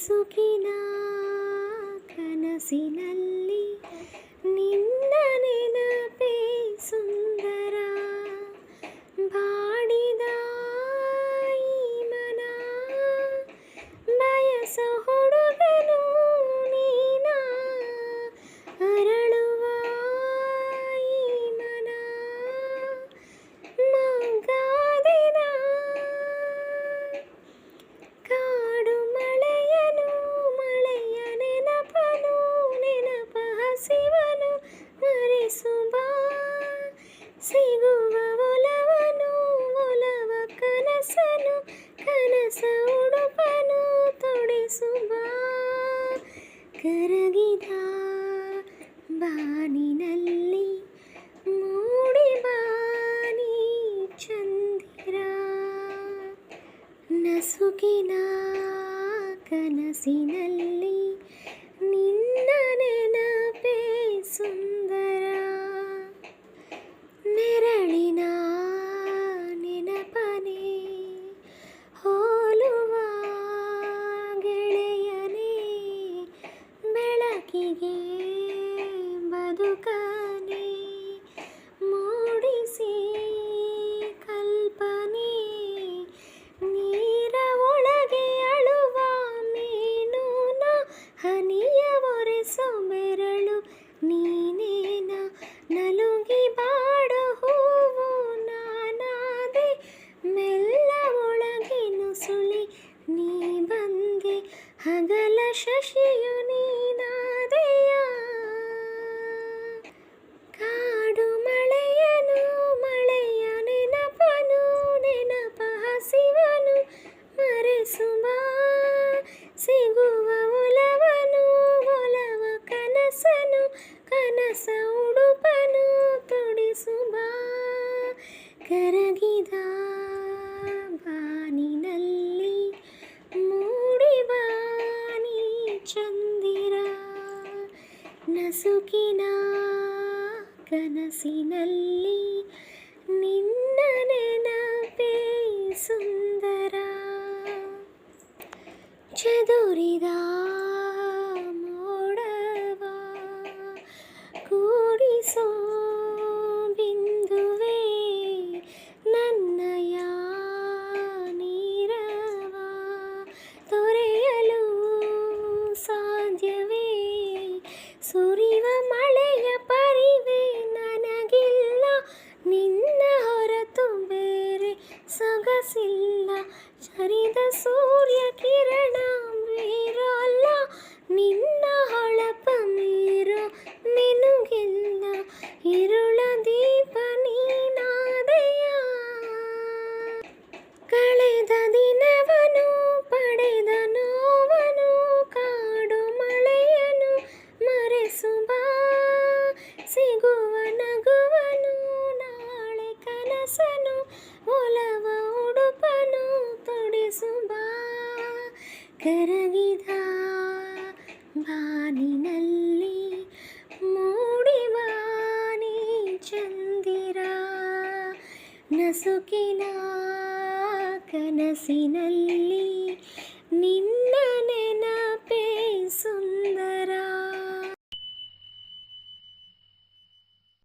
ನಸುಕಿನ ಕನಸಿನಲ್ಲಿ ನಿನ್ನ ನೆನಪೇ ಸುಂದರ. ಬಾಡಿದ ಈ ಮನ ಬಯಸ ಹುಡುಗನು ನೀನ. ಅರಳುವ ಈ ಮನ ಮಂಗಾದಿನ. ಕಾಡು ಮಳೆಯನು ಮಳೆಯ ನೆನಪನು ನೆನಪ ಹಸಿವನು ಮರೆಸುವ. ಸಿಗುವ ಒಲವನು ಒಲವ ಕನಸನು ಕನಸ ಉಡುಪನು ತೊಡಿಸುವ. ಕರಗಿದ ಬಾನಿನಲ್ಲಿ ಮೂಡಿ ಬಾನಿ ಚಂದಿರ. ನಸುಕಿನ ಕನಸಿನಲ್ಲಿ ನಿನ್ನ ನೆನಪೇ ಸುಂದರ. ನೆರಳಿನ ನೆನಪನೆ ಹೋಲುವ ಗೆಳೆಯನೇ. ಬೆಳಕಿಗೆ ಬದುಕನೆ ಮೂಡಿಸಿ ಕಲ್ಪನೆ. ನೀರ ಒಳಗೆ ಅಳುವ ಮೀನುನ ಹನಿಯ ಒರೆಸೋ ಬೆರಳು ನೀನೇನ. ನಲುಗಿ ಬಾಡ ಹೂವು ನಾನಾದೆ ಮೆಲ್ಲ ಒಳಗಿನು ಸುಳಿ ನೀ ಬಂದೆ. ಹಗಲ ಶಶಿಯು ನೀನಾದೆಯ. ಕಾಡು ಮಳೆಯನು ಮಳೆಯ ನೆನಪನು ನೆನಪ ಹಸಿವನು ಮರೆಸುವ. ಸಿಗುವ ಒಲವನು ಒಲವ ಕನಸನು ಕನಸ ಉಡುಪನು ತೊಡಿಸುವ. ಕರಗಿದ ಬಾನಿನಲ್ಲಿ ಮೂಡಿ ಬಾನಿ ಚಂದಿರ. ನಸುಕಿನ ಕನಸಿನಲ್ಲಿ ನಿನ್ನ ನೆನಪೇ ಸುಂದರ. ಚದುರಿದ ಮೋಡವ ಕೂಡಿಸೋ ಬಿಂದುವೆ ನನ್ನಯ ನೀರವ. ತೊರೆಯಲು ಸಾಧ್ಯವೇ ಸುರಿವ ಮಳೆಯ ಪರಿವೆ ನನಗಿಲ್ಲ. ನಿನ್ನ ಹೊರತು ಬೇರೆ ಸೊಗಸಿಲ್ಲ. ಚರಿದ ಸೂರ್ಯ ಕಿರಣ ಬೀರಲ್ಲ. ನಿನ್ನ ಹೊಳಪ ಮೀರೋ ಮಿನುಗಿಲ್ಲ. ಇರುಳ ದೀಪ ನೀನಾದೆಯ. ಕಳೆದ ದಿನವನು ಪಡೆದ ನೋವನು ಕಾಡು ಮಳೆಯನು ಮರೆಸುವ. ಸಿಗುವ ನಗುವನು ನಾಳೆ ಕನಸನು ಒಲವ ಉಡುಪನು ತೊಡಿಸುವ. ಕರಗಿದ ಬಾನಿನಲ್ಲಿ ಮೂಡಿ ಬಾನಿ ಚಂದಿರ. ನಸುಕಿನ ಕನಸಿನಲ್ಲಿ